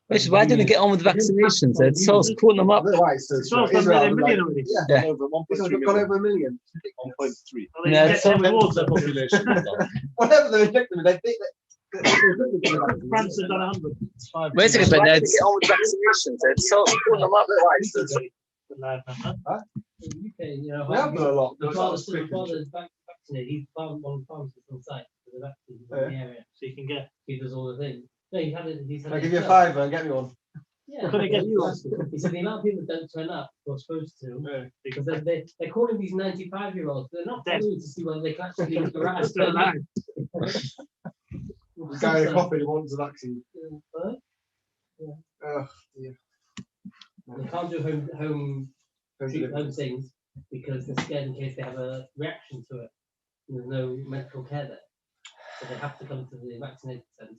Which why didn't they get on with vaccinations? It's so calling them up. Why it's so Israel, million already. Yeah. Over 1.3 Gone million. over 1 million. 1.3. Well, Yeah, they it's so get rewards. The population is done. Whatever they inject them, they France has done 100. It's 5 Wait a second, but million. that's get on with vaccinations. It's so calling them up. We have done a lot. The but father's that was quick. vaccinated. He's found one pharmacist on site for the vaccines in the area. So you can get. He does all the things. No, he's had it. Can I give you a fiver and get me one? Yeah. Can I get you one? He said the amount of people that don't turn up who are supposed to, because they're calling these 95-year-olds. They're not Dead. following to see whether they can actually leave the rat. Still alive. The guy in a coffee wants a vaccine. Oh, dear. They can't do home things because they're scared in case they have a reaction to it. And there's no medical care there, so they have to come to the vaccinated centre.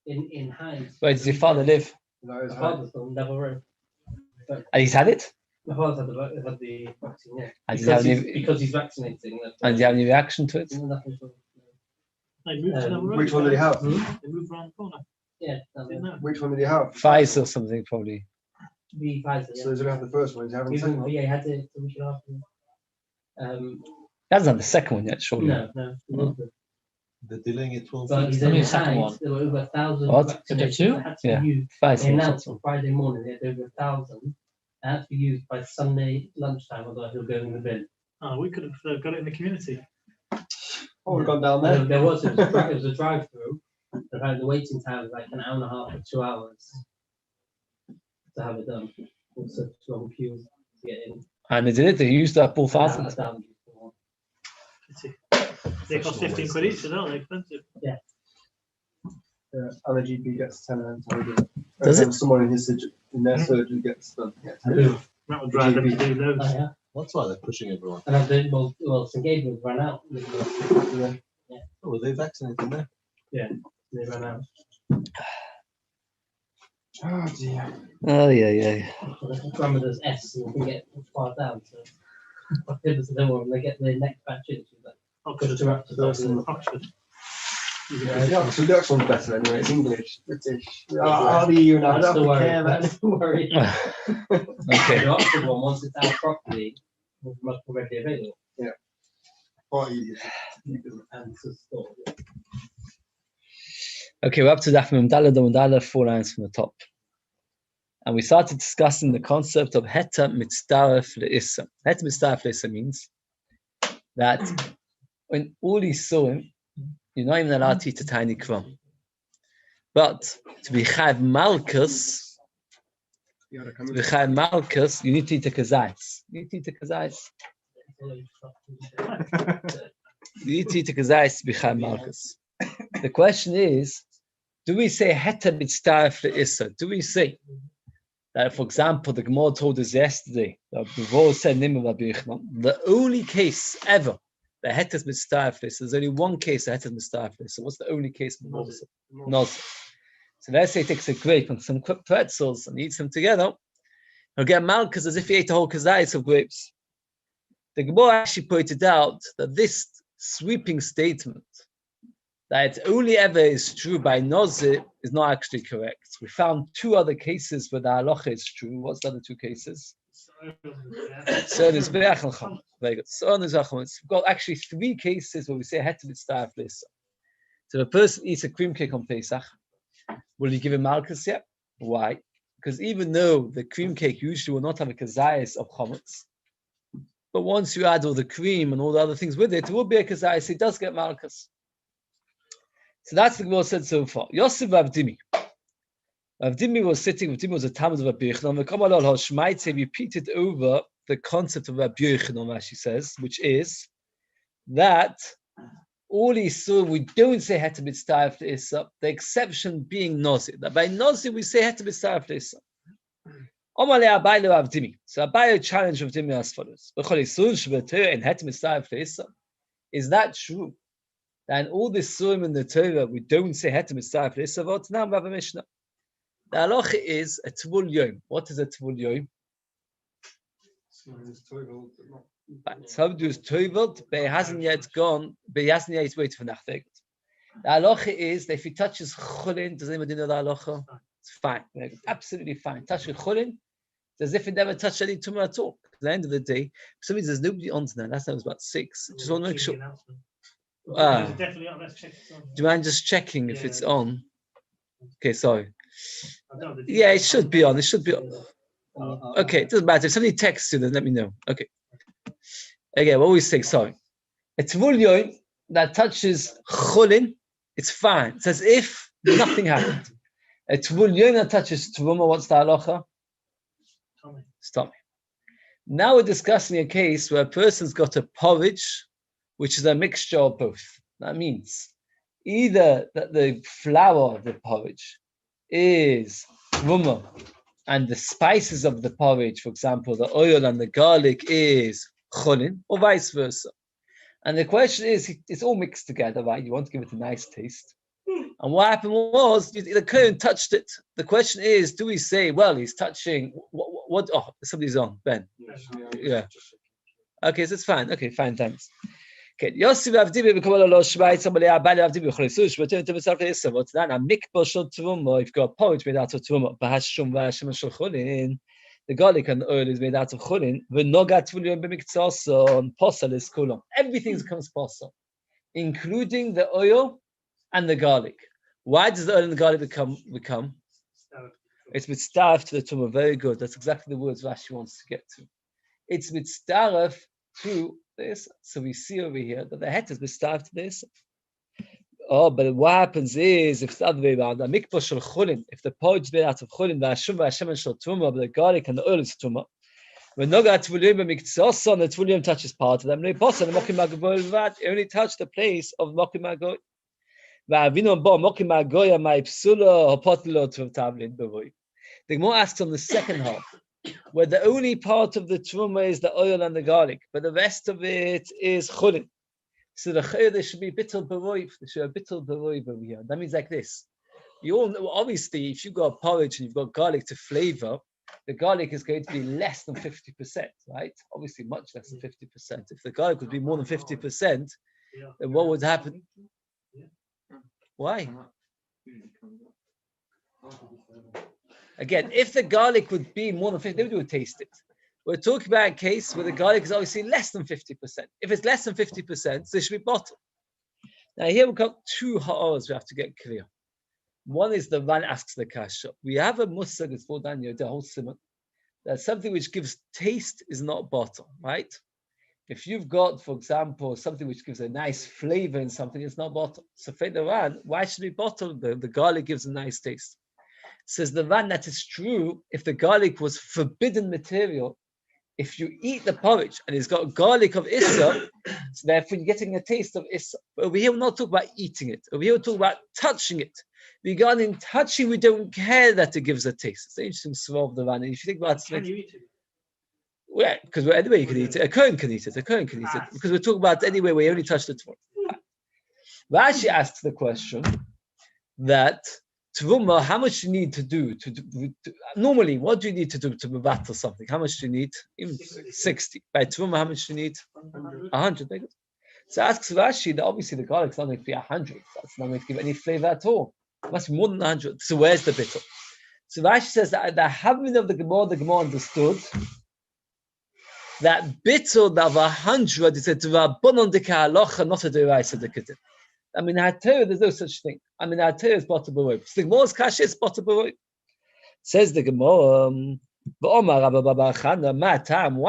In Hyde. Where does your father live? No, it's My father's on Neville Road. And he's had it? My father's had the vaccine, yeah. And Because he's vaccinating. And do you have any reaction to it? Nothing to They moved to the Which one did he have? They moved around the corner. Yeah, Didn't know. Which one did he have? Pfizer or something, probably. the Pfizer. So he's only had the first one. He's having the second one. Yeah, he had it a week after. He hasn't had the second one yet, surely. No. They're delaying it 12 But weeks. he's only had, there were over 1,000 What? vaccinations that had to Yeah. be used. Pfizer. They announced on Friday morning they had over 1,000 that had to be used by Sunday lunchtime, otherwise he'll go in the bin. Oh, we could have got it in the community. Oh, we've gone down there. There was, it was a drive-through. The waiting time was like an hour and a half or 2 hours to have it done. It was such long queues to get in. And they did it, they used up all 1,000. They cost 15 quid each, aren't they? Expensive. Yeah, and the GP gets 10 and so Does it? Someone in their surgery gets them. That would drive them to do Oh, loads. yeah. That's why they're pushing everyone. And I've been, well, St. Gabriel's ran out. Yeah. Oh, were they vaccinated there? They ran out. Oh dear. Oh, yeah. Grandmother's S and we can get far down. So my kids don't want when they get their next batch in. She's like, Oxford. to wrap Oxford. Yeah, the next one's better anyway. It's English, British. How do you know? I don't have to care about it. Don't worry. Okay. The Oxford one, once it's out properly, will be much more readily available. Quite easy. And to store. Okay, we're up to Daf Mundala, 4 lines from the top. And we started discussing the concept of Heta Mitzdaref Le'issa. Heta Mitzdaref Le'issa means that when all he saw him, you're not even allowed to eat a tiny crumb. But to be Chayv Malkus, you need to eat a kazais. You need to eat a kazais. You need to eat a kazais to be Chayv Malkus. The question is, do we say Heta Mitzdaref Le'issa? Do we say that, for example, the Gemara told us yesterday, the only case ever that Hetas Mitzdaref Le'issa, there's only one case that Hetas Mitzdaref Le'issa. What's the only case? Noz. So let's say he takes a grape and some pretzels and eats them together. He'll get malchus as if he ate a whole kazayas of grapes. The Gemara actually pointed out that this sweeping statement that it only ever is true by Nozir is not actually correct. We found 2 other cases where the halacha is true. What's the other 2 cases? So there's very good. So we've got actually 3 cases where we say Heta Mitzdaref Le'issa. So the person eats a cream cake on Pesach. Will you give him malchus yet? Why? Because even though the cream cake usually will not have a kazayas of chametz, but once you add all the cream and all the other things with it, it will be a kazayas. It does get malchus. So that's the Gemara said so far. Yosef Avdimi. Avdimi was sitting, Avdimi was a Talmud of Rabbi Yochanan. The Kabbalah Hashmaitze repeated over the concept of Rabbi Yochanan, as she says, which is that all he saw, we don't say Heta Mitzdaref Le'issa, the exception being Nozir. That by Nozir we say Heta Mitzdaref Le'issa. Omale Abai lo Avdimi. So Abai challenged Avdimi as follows. B'chol Yisur sheb'Torah in Heta Mitzdaref Le'issa. Is that true? That in all this Surim in the Torah, we don't say Heta Mitzdaref Le'issa, but now we have a Mishnah. The halacha is a Tvul Yom. What is a Tvul Yom? Somebody who's toivelt, but he hasn't yet gone, but he hasn't yet waited for Nachteget. The halacha is that if he touches chulin, does anybody know the halacha? It's fine. Absolutely fine. Touching chulin, it's as if he never touched any tumor at all. At the end of the day, for some reason, there's nobody on tonight. Last time it was about 6. Just want to make sure. Is Ah, it definitely on? Let's check it on. do you mind just checking if it's on? Okay, sorry. I don't know, the Yeah, it details should be on. It should be on. Okay, it doesn't matter. If somebody texts you, then let me know. Okay. Again, what we say, sorry. A tvul that touches chulin, it's fine. It's as if nothing happened. A tvul that touches truma, what's the halacha? Tommy. Stop me. Now we're discussing a case where a person's got a porridge, which is a mixture of both. That means either that the flour of the porridge is truma, and the spices of the porridge, for example, the oil and the garlic is chulin, or vice versa. And the question is, it's all mixed together, right? You want to give it a nice taste. And what happened was, the Kohen touched it. The question is, do we say, well, he's touching, what oh, somebody's on, Ben. Yeah. Okay, so it's fine. Okay, fine, thanks. Okay, Yossi v'avdibi b'kol lo shvayit somebody abali v'avdibi b'cholisush but to himself is so what's that a mikbah shel truma. If you've got a porridge made out of truma b'hashum v'hashim shel chulin, the garlic and the oil is made out of chulin. V'nogat tvuliyim b'miktzasa posel is kulon. Everything becomes posel, including the oil and the garlic. Why does the oil and the garlic become? It's mitzdaref to the truma. Very good. That's exactly the words Rashi wants to get to. It's mitzdaref to this. So we see over here that the het is mitzdaref to this. Oh, but what happens is if it's the other way around, the mikbah shel chulin, if the porridge is made out of chulin, v'hashum v'hashem shel truma, but the garlic and the oil is truma. When nogat tvuliyim b'miktzasa, and the tvuliyim touches part of them, it only touch the place of mokim magoy. The Gemara asks on the second half, where the only part of the truma is the oil and the garlic, but the rest of it is chulin. So there should be bittul beroiv. There should be bittul beroiv over here. That means like this. You all know, obviously, if you've got porridge and you've got garlic to flavor, the garlic is going to be less than 50%, right? Obviously, much less than 50%. If the garlic would be more than 50%, then what would happen? Why? Again, if the garlic would be more than 50%, nobody would taste it. We're talking about a case where the garlic is obviously less than 50%. If it's less than 50%, there should be bottled. Now here we've got two ha'oras we have to get clear. One is the Ran asks the kasha. We have a musag, it's called the whole simon, that something which gives taste is not bottle, right? If you've got, for example, something which gives a nice flavor in something, it's not bottle. So for the Ran, why should it be bottled? The garlic gives a nice taste. Says the Ran, that is true if the garlic was forbidden material. If you eat the porridge and it's got garlic of Issa, so therefore you're getting a taste of Issa. But over here, we're not talking about eating it. Over here, we're talking about touching it. Regarding touching, we don't care that it gives a taste. It's an interesting swirl of the Ran. And if you think about it, Can you eat it? well, because anyway you can eat it. A Kohen can eat it. A Kohen can eat it. Because we're talking about anyway where you only touch the Torah. Rashi asks the question that Tvuma, how much you need to do to normally, what do you need to do to mevatel something? How much do you need? Even 60. By Tvuma, how much do you need? 100. So asks Rashi that obviously the garlic is not going to be 100. That's not going to give any flavor at all. It must be more than 100. So where's the bittul? So Rashi says that the having of the Gemara understood that bittul of 100 is a d'rabbanan d'kehalacha, not a d'oraisa d'kedin. I mean, there's no such thing. I mean, is bottle beroiv. So the Gemara's kasha is bottle beroiv. Says the Gemara, why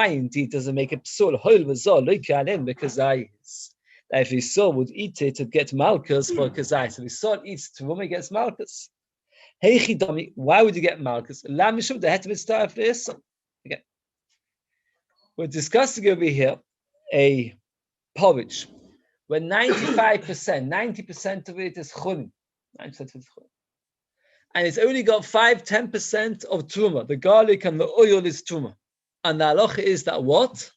indeed does it make a psul? Because if his soul would eat it, it'd get malchus for kazai. So if his soul eats it, woman gets malchus. Why would you get malchus? Again, we're discussing over here a porridge where 90% of it is chulin. 90% of it is chulin. And it's only got 5-10% of truma. The garlic and the oil is truma. And the halacha is that what?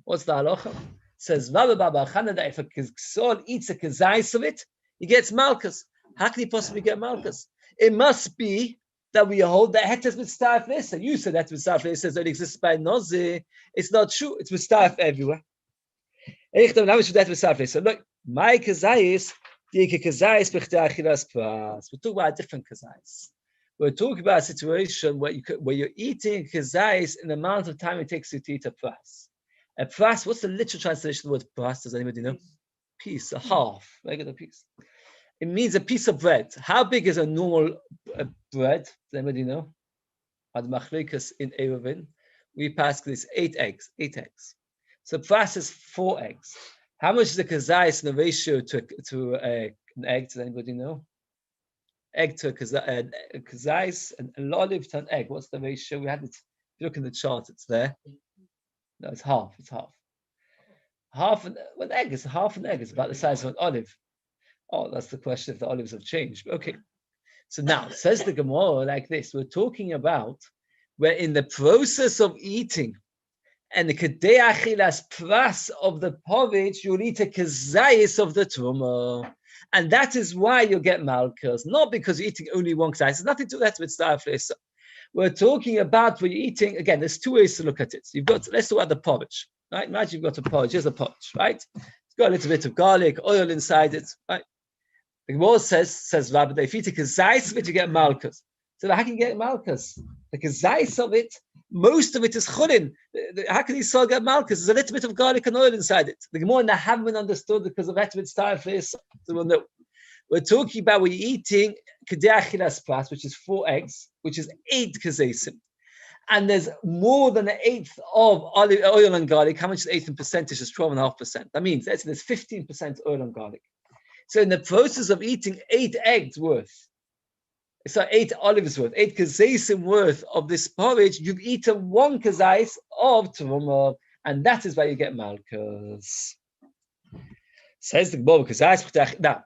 What's the halacha? It says, that if a soul eats a kazais of it, he gets malchus. How can he possibly get malchus? It must be that we hold that hetes mitzdaref lisa. You said that mitzdaref lisa only exists by nozi. It's not true. It's mitzdaref everywhere. So look, my kazais We're talking about a different kazais. We're talking about a situation where you're eating kazais in the amount of time it takes you to eat a pras. A pras, what's the literal translation of the word pras? Does anybody know? Piece, a half, regular piece. It means a piece of bread. How big is a normal bread? Does anybody know? Ad machlikas in Eruvin, we pass this 8 eggs. So pras is 4 eggs. How much is the kazais in the ratio to an egg? Does anybody know? Egg to a kazais, an olive to an egg. What's the ratio? We had it. If you look in the chart, it's there. No, it's half. It's half. Half an egg is half an egg. It's about the size of an olive. Oh, that's the question if the olives have changed. Okay. So now, says the Gemara like this. We're talking about where in the process of eating and the kedei achilas pras of the porridge, you'll eat a kazayis of the truma. And that is why you'll get malchus, not because you're eating only one kazayis. There's nothing to that with starflesa. We're talking about when you're eating, again, there's 2 ways to look at it. You've got, let's talk about the porridge, right? Imagine you've got a porridge, here's a porridge, right? It's got a little bit of garlic, oil inside it, right? The Gemara says Rabbi, that if you eat a kazayis of it, you get malchus. So how can you get malchus? The kazayis of it, most of it is chulin. How can you still get malchus? There's a little bit of garlic and oil inside it. The Gemara and I haven't understood because of that bit style for this. So we'll know. We're talking about when you're eating kedei achilas pras, which is 4 eggs, which is 8 kazaysim. And there's more than 1/8 of olive oil and garlic. How much is 8 in percentage? Is 12.5%. That means there's 15% oil and garlic. So in the process of eating 8 eggs worth, so 8 olives worth, 8 kazaysim worth of this porridge, you've eaten 1 kazais of truma, and that is why you get malchus. Says the Gemara, kazais. Now,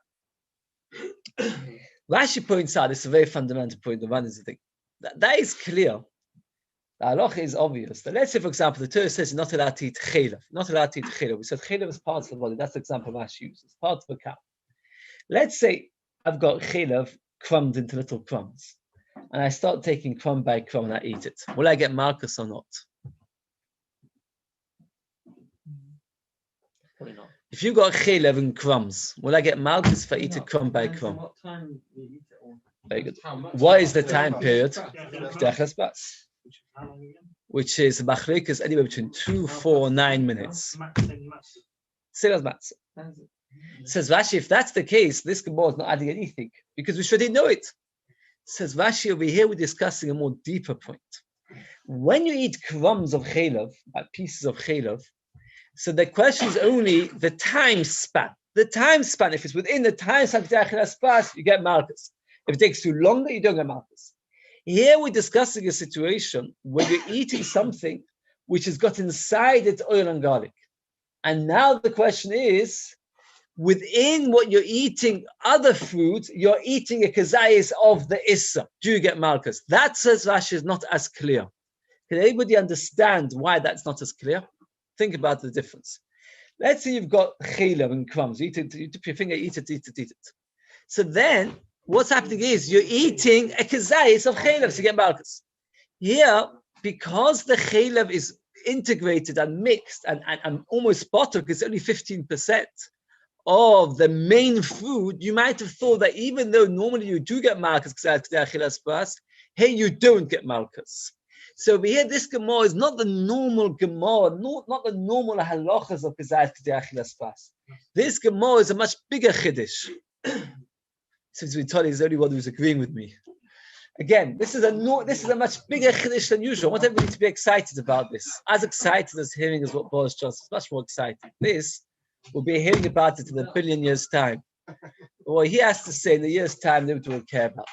Rashi points out, this is a very fundamental point, the one is the thing. That is clear. The halacha is obvious. That let's say, for example, the Torah says you're not allowed to eat chelav. Not allowed to eat chelav. We said chelav is part of the body. That's the example Rashi uses. Part of the cow. Let's say I've got chelav crumbed into little crumbs, and I start taking crumb by crumb and I eat it. Will I get malchus or not? Probably not. If you've got chelav and crumbs, will I get malchus if I eat it crumb by crumb? What time you eat it all? Very good. How much? What is the time period? Yeah. How long again? Which is machlikas anywhere between 2, 4, 9 minutes. Silas Matz. Says Rashi, if that's the case, this Gemara is not adding anything because we should know it. Says Rashi, over here we're discussing a more deeper point. When you eat crumbs of chelav, pieces of chelav, so the question is only the time span. The time span, if it's within the time span, you get malchus. If it takes too longer, you don't get malchus. Here we're discussing a situation where you're eating something which has got inside it oil and garlic. And now the question is, within what you're eating, other foods, you're eating a kazayis of the issa. Do you get malchus? That, says Rashi, is not as clear. Can anybody understand why that's not as clear? Think about the difference. Let's say you've got chelav and crumbs. You dip your finger, eat it. So then, what's happening is you're eating a kazayis of chelav, so you get malchus. Here, because the chelav is integrated and mixed and almost potok, it's only 15% of the main food, you might have thought that even though normally you do get malchus, here you don't get malchus. So over here, this Gemara is not the normal Gemara, not the normal halachas of Kazayat Kedei Achilas Pras. This Gemara is a much bigger chiddush. Since we told you, he's the only one who's agreeing with me. Again, this is a much bigger chiddush than usual. I want everybody to be excited about this. As excited as hearing is what Boris Johnson is, much more excited. This, we'll be hearing about it in a billion years' time. What he has to say in a year's time, nobody will care about.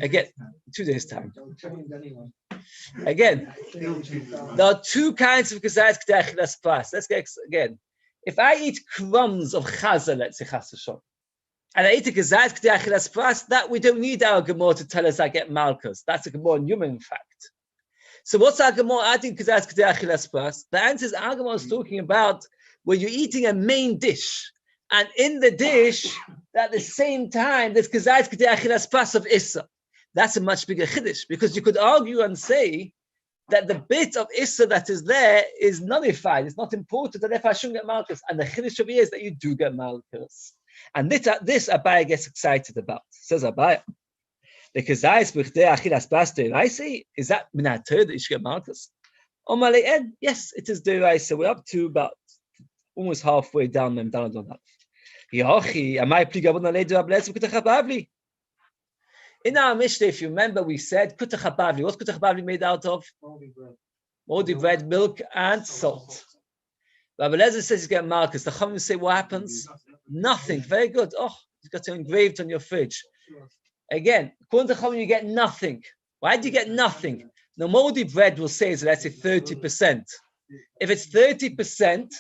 Again, 2 days' time. Again, there are 2 kinds of Kazayat Kedei Achilas Pras. Let's get again. If I eat crumbs of chaza, let's say chas v'shon, and I eat a Kazayat Kedei Achilas Pras, that we don't need our Gemara to tell us I get malchus. That's a Gemara in human fact. So what's our Gemara adding Kazayat Kedei Achilas Pras? The answer is our Gemara is talking about when you're eating a main dish, and in the dish, at the same time, there's Kazayat Kedei Achilas Pras of Issa. That's a much bigger chiddush, because you could argue and say that the bit of Issa that is there is nullified, it's not important, and therefore I shouldn't get malchus. And the chiddush of here is that you do get malchus. And this Abaya gets excited about. Says Abaya. Because I speak there, I see, is that Minatur that you should get Malchus? Yes, it is Deraisa. We're up to about almost halfway down them down on that. In our Mishnah, if you remember, we said Kutach Habavli. What's Kutach Habavli made out of? Moldy bread, milk, and salt. Rabbi Lezer says you get Malchus. The Chachamim say what happens? Nothing. Very good. Oh, you've got it engraved on your fridge. Again, according to Chachamim, you get nothing. Why do you get nothing? The moldy bread will say, so let's say 30%. If it's 30%,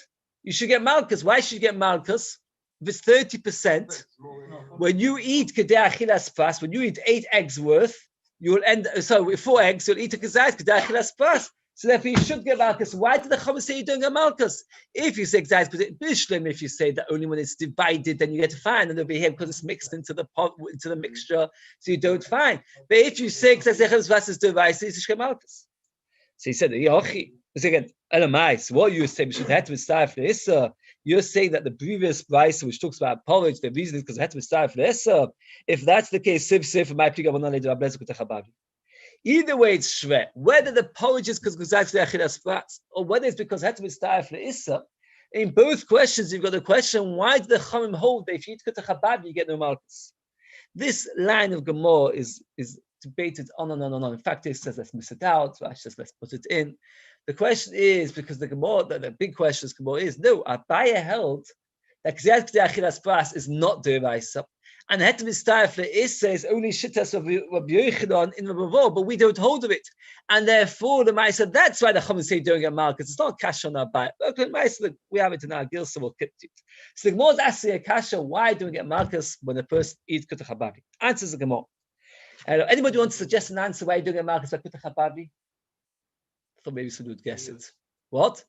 you should get Malchus. Why should you get Malchus? If it's 30%, when you eat Kedei Achilas Pas, when you eat 8 eggs worth, you'll end, so 4 eggs, you'll eat a Kedei Achilas Pas. So therefore you should get Malchus. Why did the Chachamim say you don't get Malchus? If you say Kedei Bishlim, if you say that only when it's divided, then you get fine, and over here because it's mixed into the pot, into the mixture, so you don't find. But if you say Kedei Achilas Pas is divided, you should get Malchus. So he said, Yochi. So again, Elamais, what you say, we should have to start for Issa. You're saying that the previous Beis, which talks about porridge, the reason is because it had to start for Issa. If that's the case, Siv, my pliga will not let you. Either way, it's shver. Whether the porridge is because or whether it's because it had to be start for Issa. In both questions, you've got the question: why do the Chachamim hold that if you eat Kutach Habab, you get no Malchus? This line of Gemara is debated on and on and on. In fact, it says let's miss it out. Rashi says let's put it in. The question is, because the Gemara, the big question is Gemara is, no, Abaya held that K'ziyat K'dei Achilas Pas is not Deraisa, and Het Mistayef Le'issa is only Shittas of Rabbi Yochanan in Rabbi, but we don't hold of it. And therefore, the Ma'isa, that's why the Chachamim say don't get Malchus. It's not Kasha on Abaya. Okay, Ma'isa, we have it in our Gil, so we'll keep it. So the Gemara is asking a Kasha, why do we get Malchus when the person eats Kutach Hababi? Answers the Gemara. Anybody want to suggest an answer why you don't get Malchus by Kutach Hababi? I thought maybe somebody would guess it. What?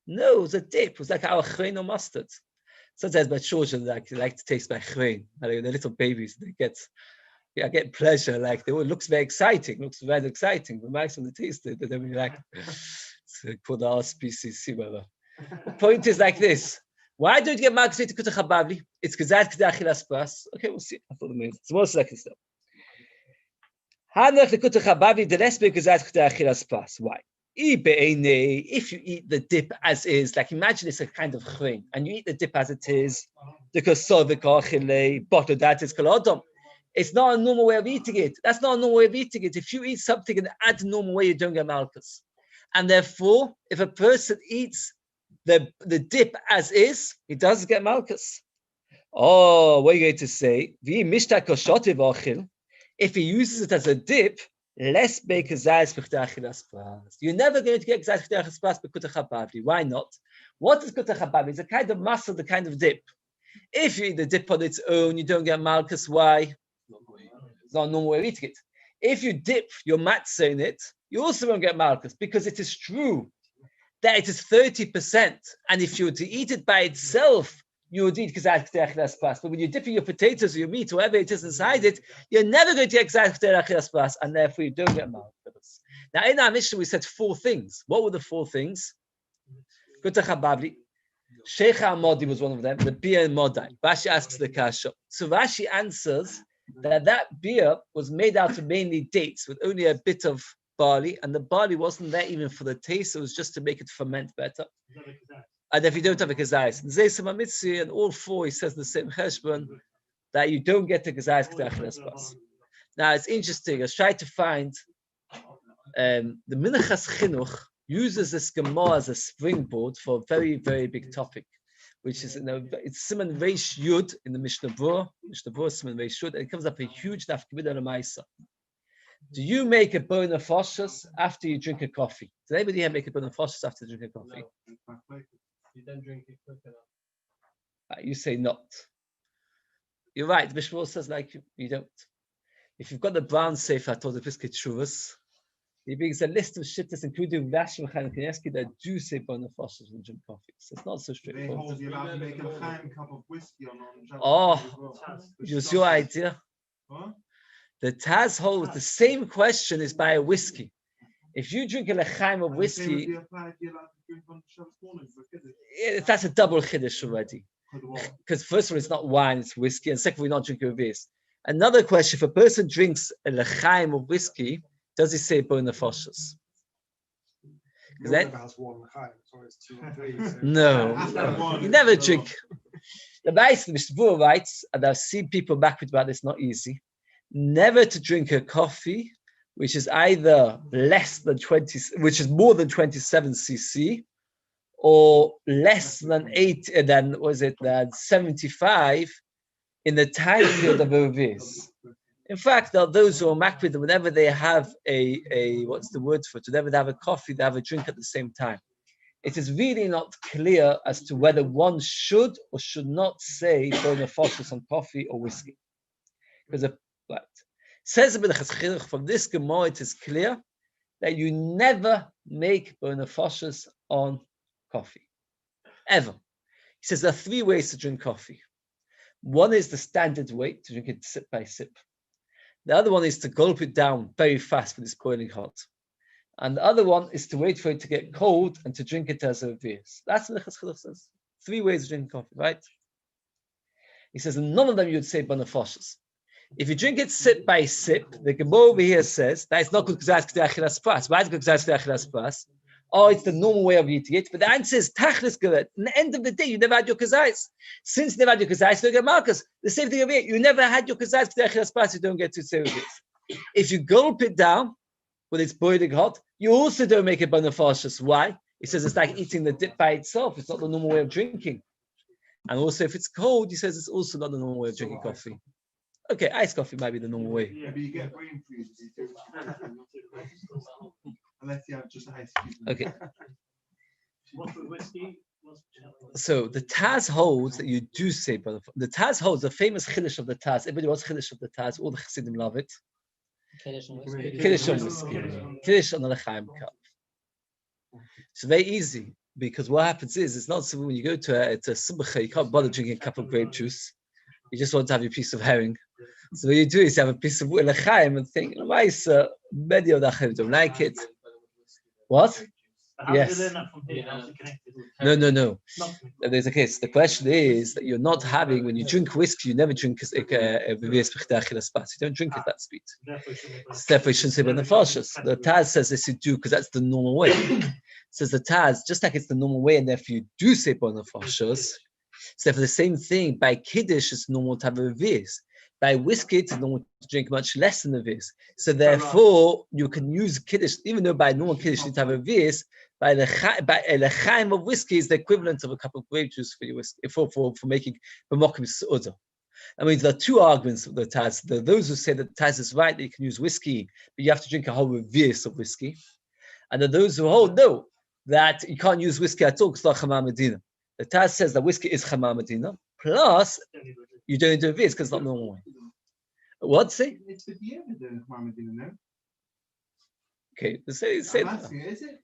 No, it was a dip. It was like our chrein or mustard. Sometimes my children like to taste my chrein. Like the little babies, they get pleasure. Like it looks very exciting. Looks very exciting. But nice when they taste it, they don't really like it. It's called our species. The point is like this. Why don't you get Malchus to Kutach Hababli? It's K'zayat K'dei Achilas Pas. Okay, we'll see. I thought it means it's more like this stuff. Why? If you eat the dip as is, like imagine it's a kind of chrein, and you eat the dip as it is, it's not a normal way of eating it. That's not a normal way of eating it. If you eat something and add a normal way, you don't get Malchus. And therefore, if a person eats the dip as is, he doesn't get Malchus. Oh, what are you going to say? If he uses it as a dip, less bekazayis b'chtei achilas pas. You're never going to get kazayis b'chtei achilas pas b'kutach habavli. Why not? What is kutach habavli? It's a kind of muscle, the kind of dip. If you eat the dip on its own, you don't get Malchus. Why? It's not a normal way of eating it. If you dip your matzah in it, you also won't get Malchus, because it is true that it is 30%. And if you were to eat it by itself, you would eat kazayis b'chtei achilas pas. But when you're dipping your potatoes or your meat, whatever it is inside it, you're never going to get kazayis b'chtei achilas pas, and therefore you don't get Malchus. Now in our Mishnah we said 4 things. What were the 4 things? Kutach habavli. Sheikh Amodi was one of them. The beer and Modai. Rashi asks the kasha. So Rashi answers that beer was made out of mainly dates with only a bit of barley, and the barley wasn't there even for the taste. It was just to make it ferment better. And if you don't have a kazayis, and all 4, he says the same cheshbon, that you don't get the kazayis k'dei achilas pas. Now it's interesting. I was trying to find the Minchas Chinuch uses this Gemara as a springboard for a very, very big topic, which is it's Siman Reish Yud in the Mishnah Berurah. Mishnah Berurah Siman Reish Yud, and it comes up a huge nafkamida l'maisa. Do you make a bon nefashos after you drink a coffee? Does anybody here make a bon nefashos after you drink a coffee? No. You don't drink it quick enough. You say not. You're right. The Mishnah says like you don't. If you've got the brown sefer told the Piskei Teshuvos, he brings a list of shittas, including Rashi and Chaim Kanievsky, that do say bon nefashos when drink coffee. So it's not so straightforward. They hold you allowed to make a Chaim cup of whiskey on Shabbat. Oh, it was your idea. What? The Taz holds the same question is by a whiskey. If you drink a lechaim of whiskey, that's a double chiddush already. Because first of all, it's not wine, it's whiskey, and second, we're not drinking this. Another question: if a person drinks a lechaim of whiskey, does he say bon nefashos? Because that has one chaim, so it's 2 or 3. So. No, you never drink. The Beis, the Mishnah writes, and I've seen people back with about this, not easy, never to drink a coffee which is either less than 20, which is more than 27 cc, or less than 75 in the time period of Ovis. In fact, there are those who are makpid whenever they have a what's the word for it? Whenever they have a coffee, they have a drink at the same time. It is really not clear as to whether one should or should not say bona focus on coffee or whiskey. Because right. Says from this Gemara, it is clear that you never make bona focus on coffee. Ever. He says there are 3 ways to drink coffee. One is the standard way, to drink it sip by sip. The other one is to gulp it down very fast when it's boiling hot. And the other one is to wait for it to get cold and to drink it as a vis. That's what the Chinuch says. 3 ways to drink coffee, right? He says, none of them you would say bona focus. If you drink it sip by sip, the Gemara over here says that it's not good because it's achilas pras. Why is it good because it's achilas pras? Oh, it's the normal way of eating it. But the answer is tachlis gelet. In the end of the day, you never had your kazais. Since you never had your kazais, you don't get markers. The same thing over here. You never had your kazais because achilas pras. You don't get to say it. If you gulp it down when it's boiling hot, you also don't make it bona focus. Why? He says it's like eating the dip by itself. It's not the normal way of drinking. And also, if it's cold, he says it's also not the normal way of drinking coffee. Okay, iced coffee might be the normal way. Yeah, but you get brain freeze. Unless you have just ice cubes. Okay. So the Taz holds that you do say, brother. The Taz holds the famous chiddush of the Taz. Everybody wants chiddush of the Taz. All the Chassidim love it. Kiddush on whiskey. Kiddush on whiskey. Kiddush on the lechaim cup. It's very easy because what happens is it's not so when you go to a simcha, you can't bother drinking a cup of grape juice. You just want to have your piece of herring. So what you do is you have a piece of lechaim and think, why is many of the Achim don't like it? What? Yes. No. There's a case. The question is that you're not having, when you drink whiskey, you never drink a you don't drink it that sweet. Therefore, you shouldn't say bona focus. The Taz says this you do because that's the normal way. Says the Taz, just like it's the normal way, and therefore you do say bona focus. So for the same thing, by Kiddush, it's normal to have a vis. By whiskey, it's normal to drink much less than a vis. So therefore, you can use Kiddush, even though by normal Kiddush you need to have a vis, by a lechaim of whiskey is the equivalent of a cup of grape juice for your whiskey, for making b'mokim su'udah. I mean, there are 2 arguments of the Taz. There are those who say that the Taz is right, that you can use whiskey, but you have to drink a whole vis of whiskey. And there are those who hold, no, that you can't use whiskey at all because it's not Chamar Medina. The Taz says that whiskey is Chamar Medina, plus you don't do this because it's not normal way. What say? It's the Yehuda Steinberg, no? Okay, say I'm asking, is it?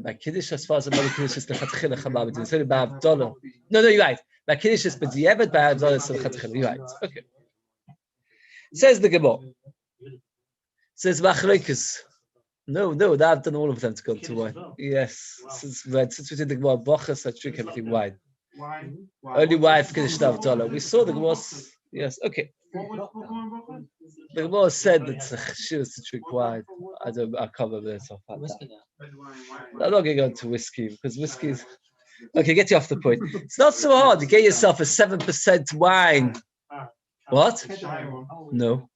By Kiddush, as far as the Kiddush is the Chatchila Chamar Medina. It's only by Abdullah. No, you're right. By Kiddush is B'diavad, by Abdullah is the Chatchila. You're right. Okay. Says the Gemara. Says Machlokes. No, I've done all of them to go to wine. Yes, since we did the Gemara Bochas, I drink everything wine. Wine? Only wine for Kiddush Abdullah. We saw the Gemara. Yes, okay. The Gemara said that she was to drink wine. I can't remember this off like that. I'm not going to go into whiskey because whiskey is... Okay, get you off the point. It's not so hard. You get yourself a 7% wine. What? No.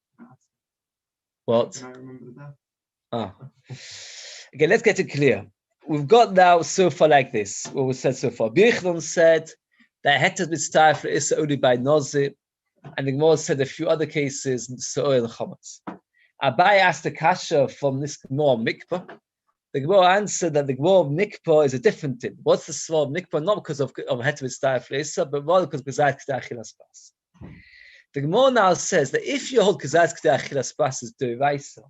What? Okay, let's get it clear. We've got now so far like this, what we said so far. Birchnon said that Heter Mitzvah is only by Nozir, and the Gemara said a few other cases, So'er and Chametz. Abai asked the Kasha from this Gemara Mikpah. The Gemara answered that the Gemara Mikpah is a different thing. What's the Svar of Mikpah? Not because of Heter Mitzvah, but rather because of Kazayt K'day Achilas Pas. The Gemara now says that if you hold Kazayt K'day Achilas Pas as Doraisa,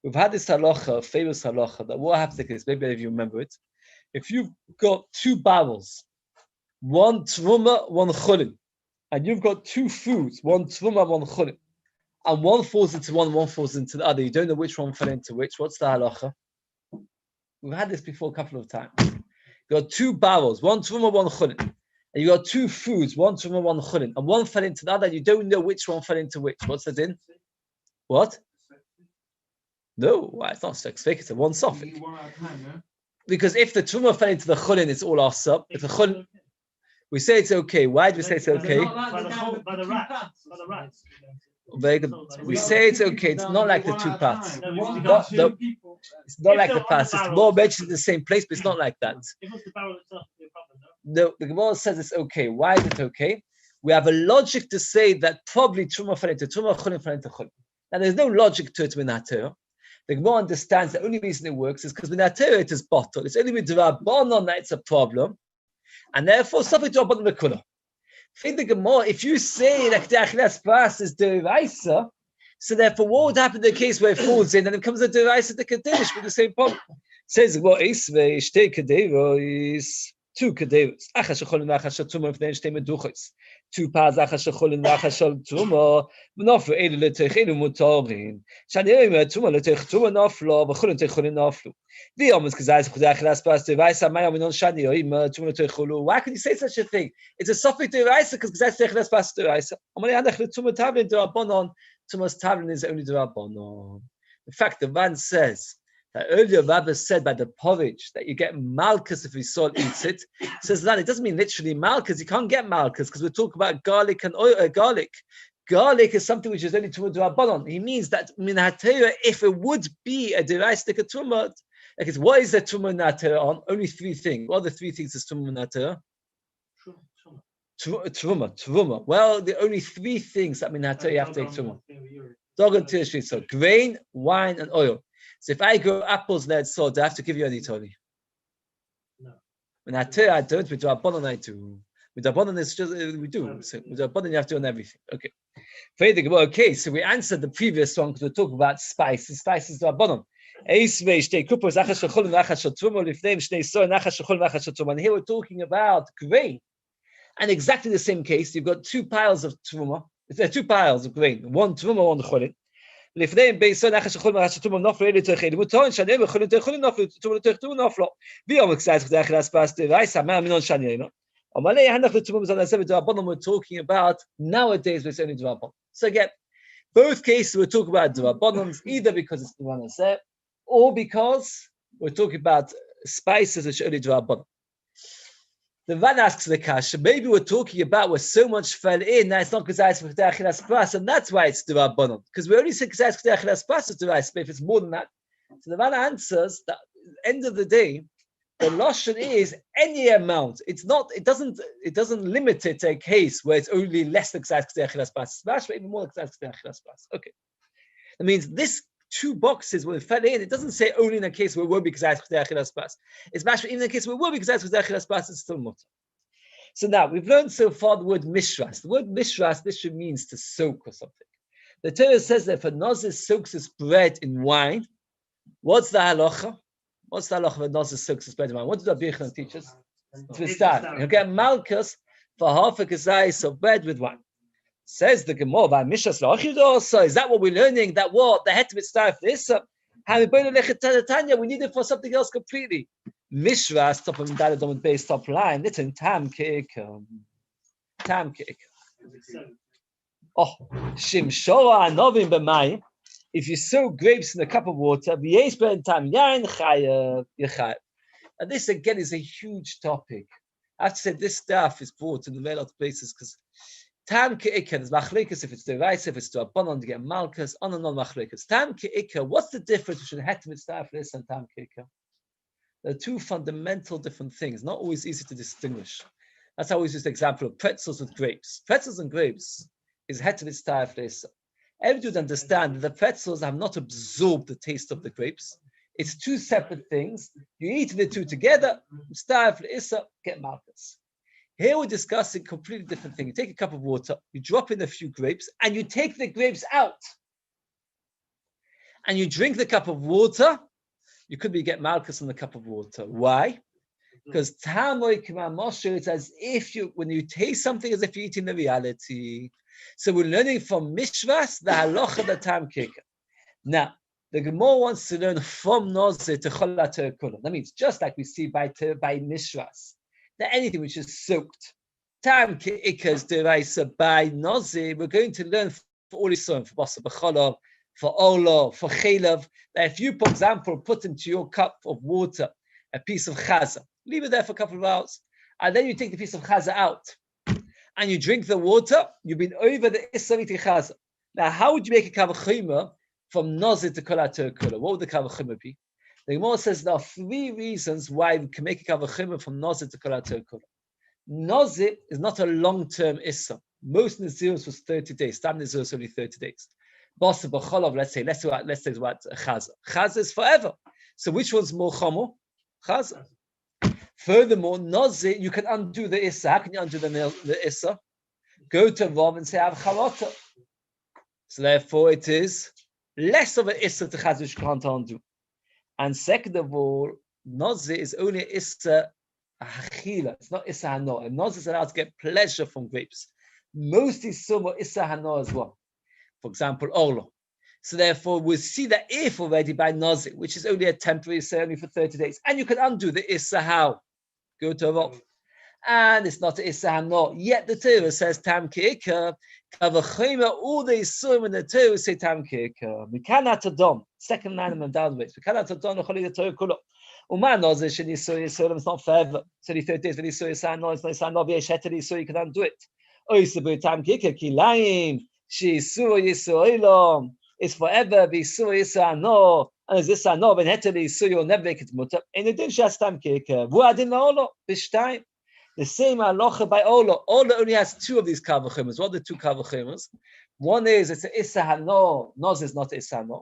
we've had this halacha, famous halacha, that what happens is, maybe if you remember it, if you've got 2 barrels, one tvuma, one chulin, and you've got 2 foods, one tvuma, one chulin, and one falls into one falls into the other, you don't know which one fell into which, what's the halacha? We've had this before a couple of times. You've got 2 barrels, one tvuma, one chulin, and you got two foods, one truma, one chulin, and one fell into the other, and you don't know which one fell into which. What's the din? What? No, why? It's not sex fake, it's a one You suffix. eat one at a time, yeah? Because if the truma fell into the chulin, it's all asab. If the chulin, we say it's okay. Why do we say it's okay? By the rats. Very good. We say it's okay. It's not like the two parts. Not It's not like the parts. It's more mentioned in the same place, but it's not like that. If it's the barrel itself, it'll be a problem, no? No, the Gemara says it's okay. Why is it okay? We have a logic to say that probably truma fell into truma, chulin fell into chulin. Now there's no logic to it in that Torah. The Gemara understands the only reason it works is because in that Torah it is bottled. It's only with Rabbanon that it's a problem, and therefore something to Rabbanon Mekula. In the Gemara, if you say that the achilas pas is deraisa, so therefore what would happen in the case where it falls in and it becomes a deraisa to kaddish with the same problem? It says what isve shtei kaderos, two kaderos. Achas shecholin v'achas shatumah v'nein shtei meduchos. Two pars achas shecholin v'achas shatumah v'noflu elu l'teich elu mutarin. Shani omer tumah l'teich tumah noflu v'cholin teich cholin noflu. V'yomas k'zayis v'chudei achilas pas deraisa mayom inon shani omer tumah l'teich cholu. Why could you say such a thing? It's a suffix deraisa because k'zayis achilas pas deraisa. Amalei anach l'tumah tavlin derabanon. Tumas tavlin is only derabanon. In fact, the Ran says that earlier Rabbi said by the porridge that you get malchus if Yisroel eats it. Says that it doesn't mean literally malchus. You can't get malchus because we're talking about garlic and oil, garlic. Garlic is something which is only tumah derabanon. He means that min hatera, if it would be a deraistic tumah, like it's what is the tumah in hatera on? Only three things. What are the three things is tumah in hatera? Truma. Well, the only three things that min hatera you have to take truma. Dog and tishri, so grain, wine, and oil. So if I grow apples there, so do I have to give you any toli? No. Min hatera I don't. With rabbanon I do. With rabbanon it's just we do. So with rabbanon you have to on everything. Okay. Okay, so we answered the previous one because we're talking about spices. Spices rabbanon. And here we're talking about grain. And exactly the same case, you've got two piles of truma. There are two piles of grain. One truma, one chulin. לפניהם Beis nachas shechol nachas truma noflo elu teichel muton shani chulin teichel noflo truma teichel noflo. V'yom k'zayis ch'dei achilas pas deraisa ma minon shani no. Amalei hanach l'truma mizan aseh v'derabanan. We're talking about nowadays. We're saying derabanan. So again, both cases we're talking about derabanan either because it's the one aseh or because we're talking about spices which are only derabanan. The Ran asks the kasha, maybe we're talking about where so much fell in that it's not k'zayis v'ch'dei achilas pas, and that's why it's derabanan. Because we only say k'zayis v'ch'dei achilas pas is deraisa, but if it's more than that, so the Ran answers that at the end of the day, the lashon is any amount. It's not. It doesn't limit it to a case where it's only less than k'zayis v'ch'dei achilas pas. It's even more than k'zayis v'ch'dei achilas pas. Okay, that means this. Two boxes where it fell in, it doesn't say only in a case where it will be k'zayis v'ch'dei achilas pas. It's actually even in a case where it will be k'zayis v'ch'dei achilas pas, it's still mutter. So now we've learned so far the word mishras. The word mishras literally means to soak or something. The Torah says that if a nozer soaks his bread in wine, what's the halacha? What's the halacha if a nozer soaks his bread in wine? What did Rabbi Yehuda teach us? It's v'star. You get malchus for half a kazayis of bread with wine. Says the Gemara by Mishras La'achid. So is that what we're learning? That what the het v'star for this? We need it for something else completely. Mishras, top of the base top line, it's in tam ke'ikam. Tam ke'ikam. Oh, shimshora anovim b'mayim. If you sow grapes in a cup of water, v'yesh ben tam yain chayav yechayav. And this again is a huge topic. I have to say this stuff is brought in the very lot of places because tam ke'ikam is machlekas if it's the rice, if it's to abanon to get malchus, on and on machlekas. Tam ke'ikam, what's the difference between het mitzvah for this and tam ke'ikam? There are two fundamental different things, not always easy to distinguish. That's how I always use the example of pretzels with grapes. Pretzels and grapes is het mitzvah for this. Everybody would understand that the pretzels have not absorbed the taste of the grapes. It's two separate things. You eat the two together, mitzvah for issa, get malchus. Here we're discussing a completely different thing. You take a cup of water, you drop in a few grapes, and you take the grapes out. And you drink the cup of water, you could be get malchus in the cup of water. Why? Because tamoy k'ma moshe, it's as if when you taste something, as if you're eating the reality. So we're learning from mishras the halacha the tam kika. Now the Gemara wants to learn from nozer to cholat kula. That means just like we see by mishras, that anything which is soaked Tam Ke'ikaz Deraisa by Nozi, we're going to learn for all Yisroel, for Basa B'Cholov, for Ola, for Chelav, that if you, for example, put into your cup of water a piece of chaza, leave it there for a couple of hours, and then you take the piece of chaza out, and you drink the water, you've been over the Issa eating chaza. Now, how would you make a kavachima from Nozi to Kolatur Kula? What would the kavachima be? The Gemara says there are 3 reasons why we can make a kavachima from Nozi to Kolatur Kula. Nozi is not a long-term Issa. Most Naziros was 30 days. Tam Naziros only 30 days. Basa B'Cholov, let's say it's about Chaza. Chaza is forever. So which one's more chomo? Chaza. Furthermore, Nozi, you can undo the Issa. How can you undo the Issa? Go to Rav and say, I have Charata. So therefore it is less of an Issa to Chaza which you can't undo. And second of all, Nozi is only Issa Achila. It's not Issa Hano. And Nozi is allowed to get pleasure from grapes. Most Issa are Issa Hano as well. For example, Olo. So therefore, we'll see the if already by Nozi, which is only a temporary Issa only for 30 days. And you can undo the Issa how? Go to a Rav. And it's not Issa Hano. Yet the Torah says Tam Ke'ikah. Kavachima, all the Isurim in the Torah say Tam Ke'ikah. We cannot adom. Second line of down the way. We cannot adom the Choli the Torah Kulo. Uma Nozi Shin Yisur Yisurim is not forever. So the 30 days when Yisur Yisur Hano, it's not Yisur Hano, V'yesh Heter Yisur, you can undo it. Oisabu Tam Ke'ikah Kilayim. She Yisur Yisur it's forever. Yisur Yisur Hano. And as this Hano, when Heter Yisur, you'll never make it mutter. And it didn't just Tam Ke'ikah. Vu'adin La'olo. B'shtayim. The same halacha by Ola. Ola only has 2 of these kavachimas. What are the 2 kavachimas? One is it's an Issa Hano. Noz is not Issa Hano.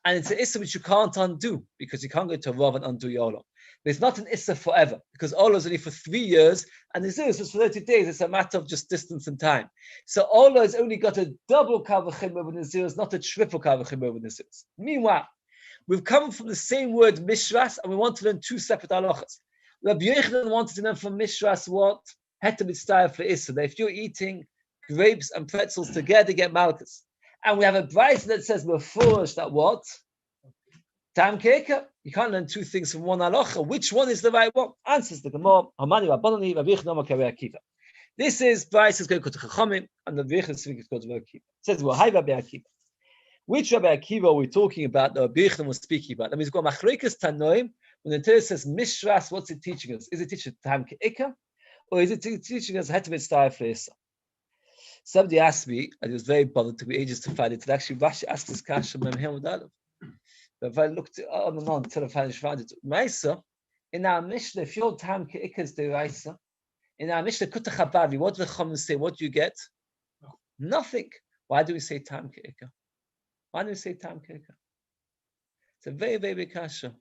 And it's an Issa which you can't undo because you can't go to Rav and undo your Ola. But it's not an Issa forever because Ola is only for 3 years and the Zirus was for 30 days. It's a matter of just distance and time. So Ola has only got a double kavachima with the Zirus, not a triple kavachima with the Zirus. Meanwhile, we've come from the same word Mishras and we want to learn 2 separate halachas. Rabbi Yochanan wanted to know from Mishras what had to be style for Issa. That if you're eating grapes and pretzels together, get malchus. And we have a Beis that says before that what? Tam Ke'ikah. You can't learn 2 things from one halacha. Which one is the right one? Answers the Gemara. Hamani Rabbanani Rabbi Yochanan Makari Akiva. This is Beis is going to Chachamim and the Rabbi Yochanan is going to Rabbi Akiva. It says, well, hi Rabbi Akiva. Which Rabbi Akiva are we talking about? The Rabbi Yochanan was speaking about. That means we've got Machlokas Tanoim. When the Torah says Mishras, what's it teaching us? Is it teaching Tam Ke'ikah, or is it teaching us Heter Mitzvah for Issa? Somebody asked me, and it was very bothered, took me ages to find it. And actually, Rashi asked this question from him with Adam. But if I looked on and on until I finally found it, Maisa, in our Mishnah, if your Tam Ke'ikah is the Raisa, in our Mishnah Kutach Habavli, what do the Chachamim say? What do you get? Nothing. Why do we say Tam Ke'ikah? Why do we say Tam Ke'ikah? It's a very, very big kasha.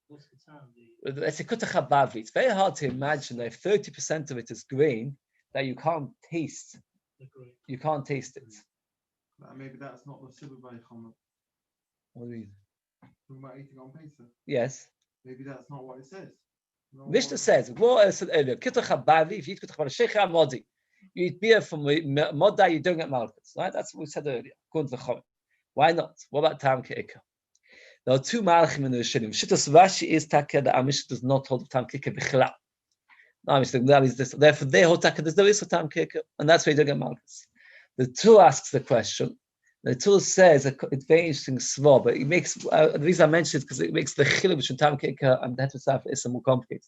It's a Kutach Habavli. It's very hard to imagine that if 30% of it is grain, that you can't taste. You can't taste it. Maybe that's not the Sibba by Chama. What do you mean? Talking about eating on Pesach. Yes. Maybe that's not what it says. Mishnah says, what I said earlier, Kutach Habavli, if you eat Kutach Habavli, Sheikha Modi, you eat beer from Modai, you don't get malchus. Right? That's what we said earlier, according to the Chachamim. Why not? What about Tam Ke'ikah? There are 2 malachim in the Rishonim. Shittas Rashi is taka that our Mishnah does not hold Tam Ke'ikah b'chlal. No, that is this. Therefore, they hold taka. There's no issue Tam Ke'ikah, and that's why you don't get malchus. The Torah asks the question. The Torah says it's very interesting svar, but it makes the reason I mentioned it because it makes the chiluk between Tam Ke'ikah and the Heter Mitzvah for Issa more complicated.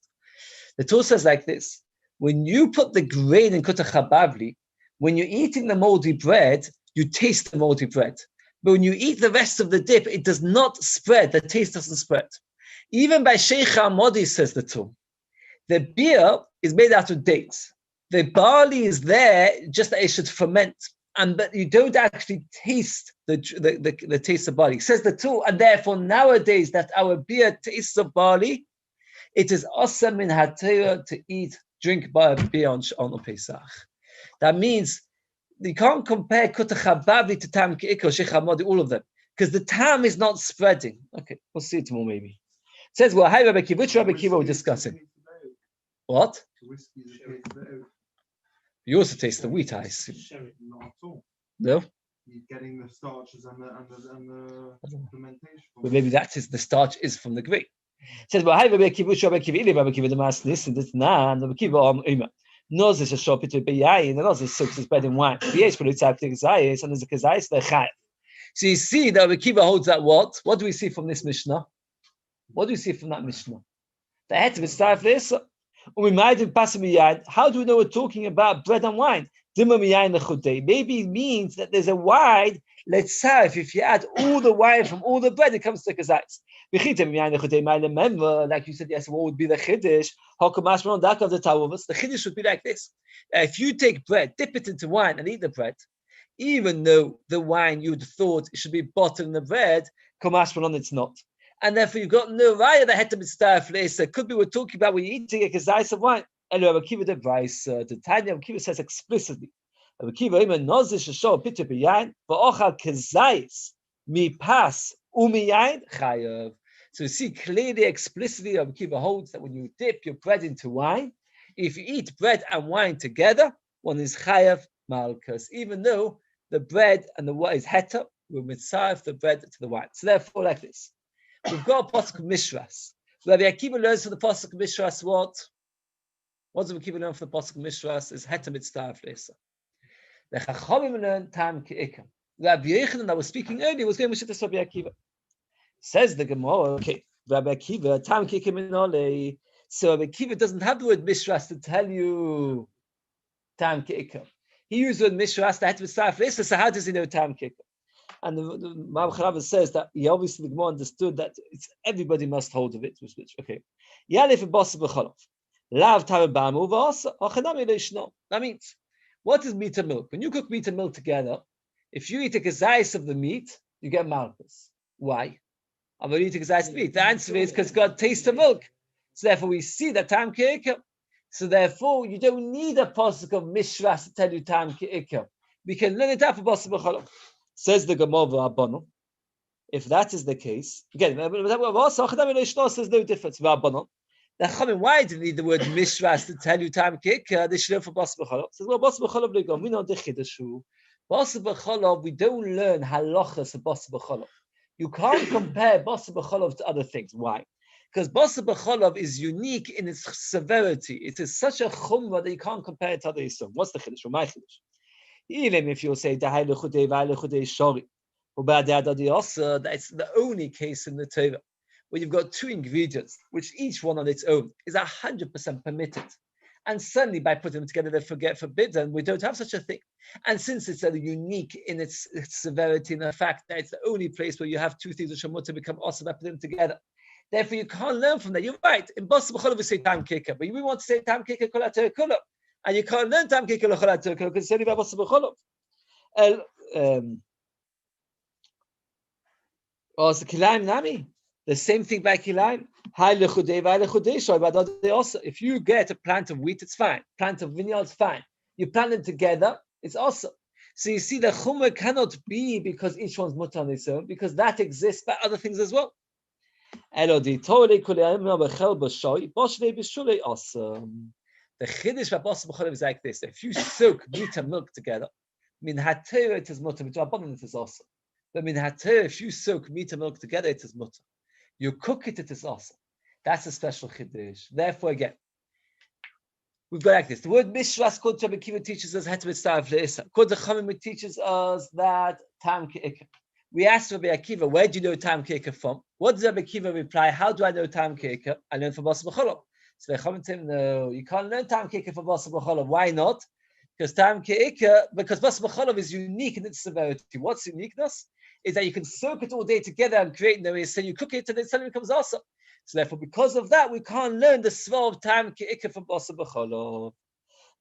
The Torah says like this: when you put the grain in Kutach Habavli, when you're eating the moldy bread, you taste the moldy bread. But when you eat the rest of the dip, it does not spread. The taste doesn't spread. Even by Sheikha Modi, says the Torah, the beer is made out of dates. The barley is there just that it should ferment, but you don't actually taste the taste of barley. It says the Torah, and therefore nowadays that our beer tastes of barley, it is awesome in Hatera to drink beer on Pesach. That means you can't compare Kutach Habavli to Tam Ke'ikah or Sheikh Hamadi, all of them, because the Tam is not spreading. Okay, we'll see it tomorrow maybe. It says, well, hi Rabbi Kiva, which Rabbi Kiva we're discussing? What? You also taste the wheat, I assume. Not at all. No? You're getting the starches and the fermentation. But maybe that is the starch is from the grain. It says, well, hi Rabbi Kiva, which Rabbi Kiva, Rabbi Kiva, the Mas, this and this, and Rabbi Kiva, Nozis a shop it be yain, and Nozis soaks his bread in wine. V'yesh b'lutzak t'gazayis, and there's a kazayis lechayev. So you see that Rabbi Akiva holds that what? What do we see from this Mishnah? What do we see from that Mishnah? The het of mitzvah lesa. How do we know we're talking about bread and wine? Maybe it means that there's a wide letzarif. If you add all the wine from all the bread, it comes to kazayis. Like you said, yes, what would be the chiddush? The chiddush would be like this: if you take bread, dip it into wine, and eat the bread, even though the wine you'd thought should be bottled in the bread, it's not. And therefore, you've got no raya that had to be starflesa. Could be we're talking about when you're eating a kazayis of wine. And Rabbi Akiva the Beis, the Tanya Rabbi Akiva says explicitly, Rabbi Akiva even nozish show picture beyain va'ochal kazayis mi pas umiyain chayav. So you see clearly, explicitly, Rabbi Akiva holds that when you dip your bread into wine, if you eat bread and wine together, one is chayav malchus, even though the bread and the wine is heta, we'll mitzaref the bread to the wine. So therefore, like this. We've got a pasuk of Mishras. Rabbi Akiva learns from the pasuk of Mishras what? What does Rabbi Akiva learn from the pasuk of Mishras? Is heter mitzvah lesa. The Chachamim learn tam ke'ikam. Rabbi Yehuda that was speaking earlier was going to Mishras Rabbi Akiva. Says the Gemara, okay, Rabbi Akiva tam ke'ikam in ole. So Rabbi Akiva doesn't have the word Mishras to tell you tam ke'ikam. He used the word Mishras, the heter mitzvah lesa. So how does he know tam ke'ikam? And the Ma'am Charav says that he obviously the Gemara understood that it's everybody must hold of it. Which okay, Yalef b'basa b'cholov, lav tarabamu v'asa achanami leishno. That means what is meat and milk? When you cook meat and milk together, if you eat a kazayis of the meat, you get malchus. Why? I'm going to eat a kazayis of meat. The answer is because God tastes the milk. So therefore, we see that tam ke'ikam. So therefore, you don't need a pasuk of Mishras to tell you tam ke'ikam. We can learn it out for b'basa b'cholov. Says the Gemara V'Abbanon. If that is the case, again, says no difference. V'Abbanon. Why do you need the word Mishras to tell you time kicker? They should learn for Bas B'Cholov. Says, well, Bas B'Cholov they go. We know the Chidushu. Bas B'Cholov, we don't learn halachas of Bas B'Cholov. You can't compare Bas B'Cholov to other things. Why? Because Bas B'Cholov is unique in its severity. It is such a chumrah that you can't compare it to other Yisroel. What's the Chiddush? My Chiddush. Even if you'll say that's the only case in the Torah where you've got two ingredients, which each one on its own is 100% permitted, and suddenly by putting them together they forget forbidden. We don't have such a thing, and since it's unique in its severity and the fact that it's the only place where you have two things which are to become awesome by putting them together, therefore you can't learn from that. You're right. In Bas B'Cholov we say tam kicker, but we want to say tam kicker kol ha'Torah kula. And you can't learn tam kikul cholat because it's only about b'cholov. Also kilaim nami, the same thing by kilaim. If you get a plant of wheat, it's fine. Plant of vineyard, it's fine. You plant them together, it's awesome. So you see, the chumrah cannot be because each one's mutar on its own, because that exists by other things as well. The chiddush by Bas B'Cholov is like this: if you soak meat and milk together, min haTorah it is mutter, mitzvah it is also. But min haTorah, if you soak meat and milk together, it is mutter. You cook it, it is also. That's a special chiddush. Therefore, again, we've got like this: the word Mishras, called Rabbi Akiva teaches us heter mitzvah leisa. Called the Chachamim teaches us that tam ke'ikam. We asked Rabbi Akiva, where do you know tam ke'ikam from? What does Rabbi Akiva reply? How do I know tam ke'ikam? I learned from Bas B'Cholov. So they come to him, no, you can't learn tam ke'ikah for Bas B'Cholov. Why not? Because tam ke'ikah, because Bas B'Cholov is unique in its severity. What's uniqueness? Is that you can soak it all day together and create no way. So you cook it and then suddenly it becomes awesome. So therefore, because of that, we can't learn the svah of tam ke'ikah for Bas B'Cholov.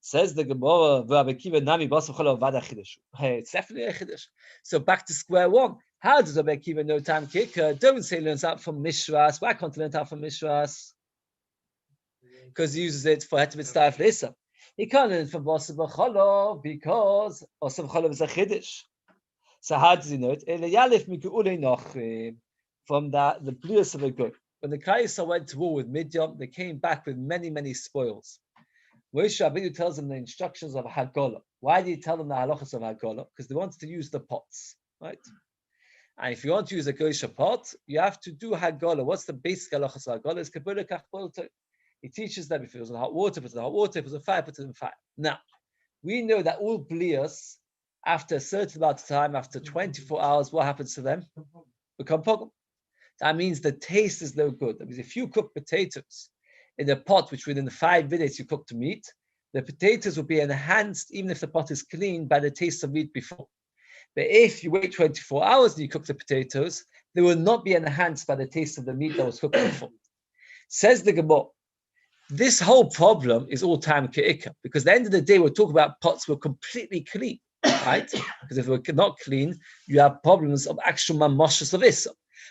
Says the Gemara, Rabbi Akiva nami Bas B'Cholov vada chiddush. Hey, it's definitely a chiddush. So back to square one. How does Rabbi Akiva know tam ke'ikah? Don't say he learns out from Mishras. Why can't he learn out from Mishras? Because he uses it for heter mitzvah lesa. He can't learn from Bas B'Cholov because Bas B'Cholov is a chiddush. So how does he know it? From the blus of a good. When the Klal Yisrael went to war with Midian, they came back with many, many spoils. Moshe Rabbeinu tells them the instructions of Haggalah. Why did he tell them the halachas of Haggalah? Because they wanted to use the pots, right? And if you want to use a kosher pot, you have to do Haggalah. What's the basic halachas of Haggalah? It's kabbalah kach bolto. He teaches them if it was in hot water, put it in hot water, if it was in fire, put it in fire. Now, we know that all blias, after a certain amount of time, after 24 hours, what happens to them? Become pogum. That means the taste is no good. That means if you cook potatoes in a pot, which within 5 minutes you cook the meat, the potatoes will be enhanced, even if the pot is clean, by the taste of meat before. But if you wait 24 hours and you cook the potatoes, they will not be enhanced by the taste of the meat that was cooked before. Says the Gemara, this whole problem is all time ke'ikah, because at the end of the day, we're talking about pots were completely clean, right? Because if we're not clean, you have problems of actual mamoshes of Issa.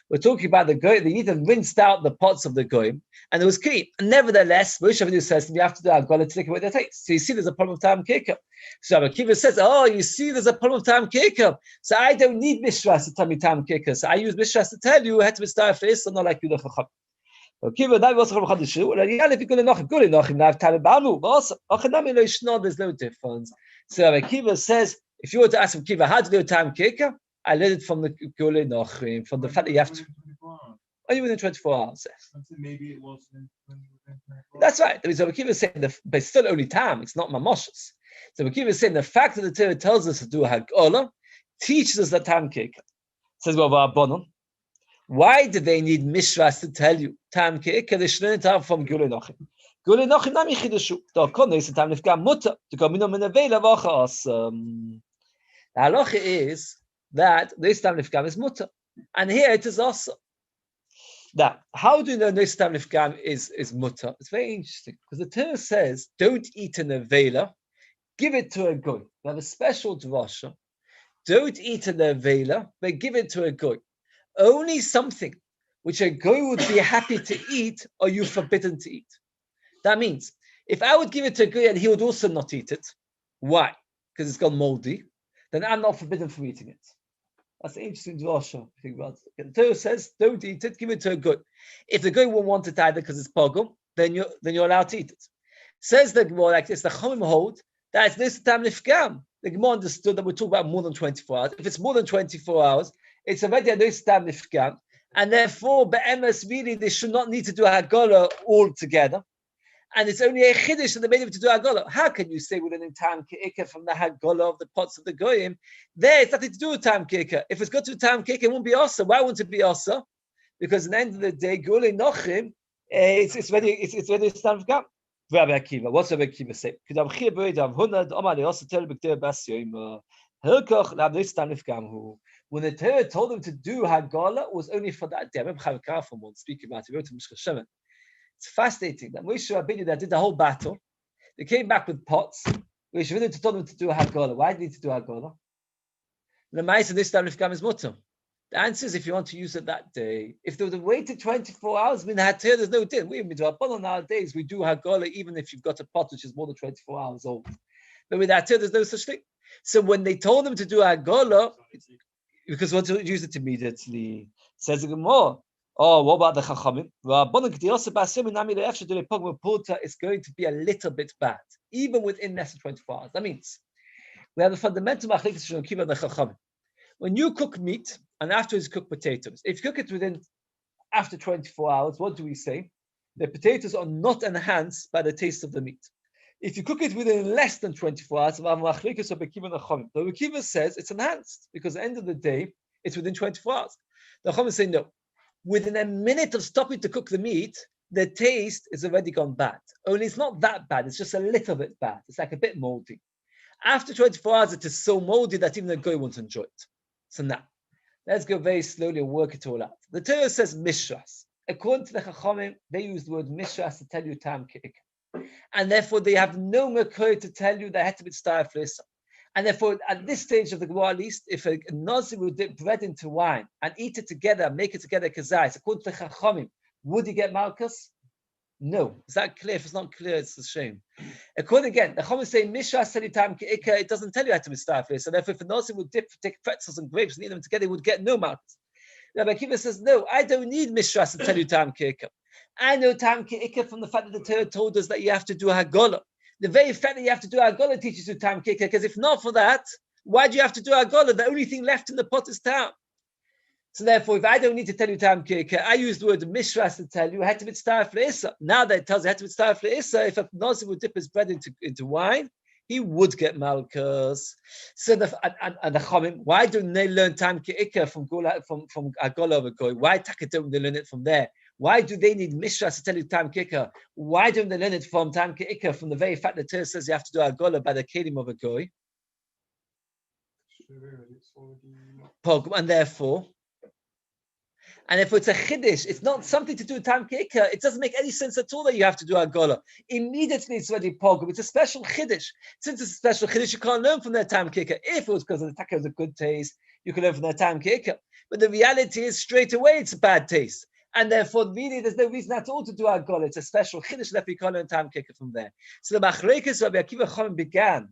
We're talking about the goy, they even rinsed out the pots of the goyim, and it was clean. And nevertheless, Moshe Rabbeinu says you have to do Haggalah to take away their taste. So you see, there's a problem of time ke'ikah. So Rabbi Akiva says, oh, you see, there's a problem of time ke'ikah. So I don't need Mishras to tell me time ke'ikah. So I use Mishras to tell you, had to be started for Issa, not like you the Chacham. Akiva, that was Chacham Chadishu. And if you're good enough, now have time bamu. Also, there's no difference. So Rabbi Akiva says, if you were to ask Rabbi Akiva, how to do time ke'ikah? I learned it from the Gulei Nochrim, from the fact that you have to. Only within 24 hours. Maybe it was. That's right. Rabbi Akiva is saying, but it's still only time. It's not mamoshes. So Rabbi Akiva is saying the fact that the Torah tells us to do Haggalah teaches us that time ke'ikah. Says, well, why do they need Mishras to tell you time ke'ikah? They should learn it from Gulei Nochrim. Gulei Nochrim nami chidushu. D'akon is the time nifgam mutter. D'kamino min avela v'acha asam. The halacha is that this time nifgam is mutter, and here it is also. Now, how do you know this time nifgam is mutter? It's very interesting because the Torah says, "Don't eat an avela, give it to a goy." They have a special drasha. Don't eat an avela, but give it to a goy. Only something which a goy would be happy to eat, are you forbidden to eat. That means if I would give it to a goy and he would also not eat it, why? Because it's gone moldy. Then I'm not forbidden from eating it. That's an interesting drasha. Think about it. The Torah says, don't eat it, give it to a goy. If the goy won't want it either because it's pogum, then you're allowed to eat it. Says the Gemara like this, the Chomim hold that it's this time nifgam. The Gemara understood that we're talking about more than 24 hours. If it's more than 24 hours, it's already a this time nifgam. And therefore, be'emes really, they should not need to do a Haggalah all together. And it's only a chiddush that they made him to do Haggalah. How can you say within time ke'ikah from the Haggalah of the pots of the goyim? There, it's nothing to do with time ke'ikah. If it's got to do time ke'ikah, it won't be asa. Why won't it be asa? Because at the end of the day, Gulei Nochrim, it's ready to stand for Rabbi Akiva. What's Rabbi Akiva say? When the Torah told him to do Haggalah, it was only for that day. I remember Chaim Kafam once speaking about it. He wrote to Mishka Shemen. It's fascinating that Moshe Rabbeinu that did the whole battle, they came back with pots. Moshe Rabbeinu told them to do Haggalah. Why did he need to do Haggalah? The Ma'aseh this time nifgam is mutter. The answer is if you want to use it that day. If they would have waited 24 hours, there's no din. We do Haggalah nowadays. We do Haggalah even if you've got a pot which is more than 24 hours old. But with that, there's no such thing. So when they told them to do Haggalah, because what to use it immediately, says the Gemara. Oh, what about the Chachamim? It's going to be a little bit bad, even within less than 24 hours. That means we have a fundamental machlekes of the Chachamim. When you cook meat and afterwards you cook potatoes, if you cook it after 24 hours, what do we say? The potatoes are not enhanced by the taste of the meat. If you cook it within less than 24 hours, the Akiva says it's enhanced because at the end of the day, it's within 24 hours. The Chachamim say no. Within a minute of stopping to cook the meat, the taste is already gone bad. Only it's not that bad, it's just a little bit bad. It's like a bit moldy. After 24 hours, it is so moldy that even the goy won't enjoy it. So now, let's go very slowly and work it all out. The Torah says mishras. According to the Chachamim, they use the word mishras to tell you tam ke'ikah. And therefore, they have no makor to tell you that had to be style flisa. And therefore, at this stage of the Gemara, at least, if a Nazi would dip bread into wine and eat it together, make it together kazais, according to the Chachamim, would he get malchus? No. Is that clear? If it's not clear, it's a shame. According again, the Chachamim say mishras selitam ke'ikah. It doesn't tell you how to be starfless. So therefore, if a Nazi would take pretzels and grapes and eat them together, he would get no malchus. Rabbi Akiva says, no, I don't need mishras to tell you tam ke'ikah. I know tam ke'ikah from the fact that the Torah told us that you have to do Haggalah. The very fact that you have to do Haggalah teaches you tam ke'ikah, because if not for that, why do you have to do Haggalah? The only thing left in the pot is tam. So therefore, if I don't need to tell you Tam Kika, I use the word Mishras to tell you had to be Starf Le'issa. Now that it tells you had to be Starf Le'issa, if a Nazir would dip his bread into wine, he would get Malkus. So the Chomim, why don't they learn Tam Kika from Agola of a Goy? Why don't they learn it from there? Why do they need Mishras to tell you Tam Kika? Why don't they learn it from Tam Kika, from the very fact that Torah says you have to do Agola by the Kelim of a Goy? And therefore, and if it's a chiddush, it's not something to do with Tam Kika. It doesn't make any sense at all that you have to do Agola. Immediately it's already pogrom. It's a special chiddush. Since it's a special chiddush, you can't learn from their Tam Kika. If it was because the taka was a good taste, you can learn from their Tam Kika. But the reality is straight away it's a bad taste. And therefore, really, there's no reason at all to do Agola. It's a special chiddush that you can't learn Tam Kika from there. So the Machlekes Rabbi Akiva Chomim began.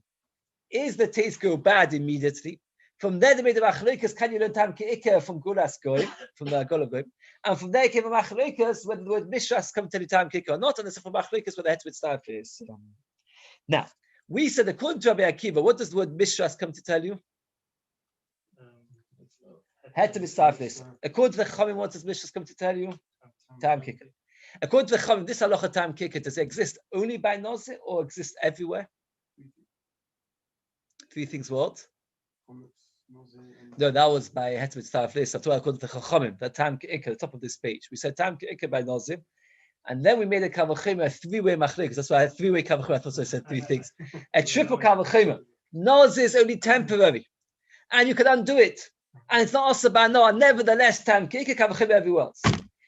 Is the taste go bad immediately? From there, they made the machlekes. Can you learn Tam Kika from Gulas Goy, from the Agola Goy? And from there came a machlekes whether the word Mishras come to tell you Tam Kika or not, and it's from machlekes whether the head with start is. Now, we said according to Rabbi Akiva, what does the word Mishras come to tell you? Head to be starfless. According to the Chachamim, what does Mishras come to tell you? Tam Kika. According to the Chachamim, this halacha Tam Kika, does it exist only by Nazir or exist everywhere? Three things. What? No, that was by Hetzvit Starflis. That's why I called it the Chachamim, the Tam Kika, the top of this page. We said Tam Kika by Nazir, and then we made a Kavachim, a three-way machlek. That's why I had three-way Kavachim. I thought I said three things. A triple Kavachim. Nazir is only temporary, and you can undo it. And it's not also by Noah. Nevertheless, Tam Kika Kavachim everywhere else.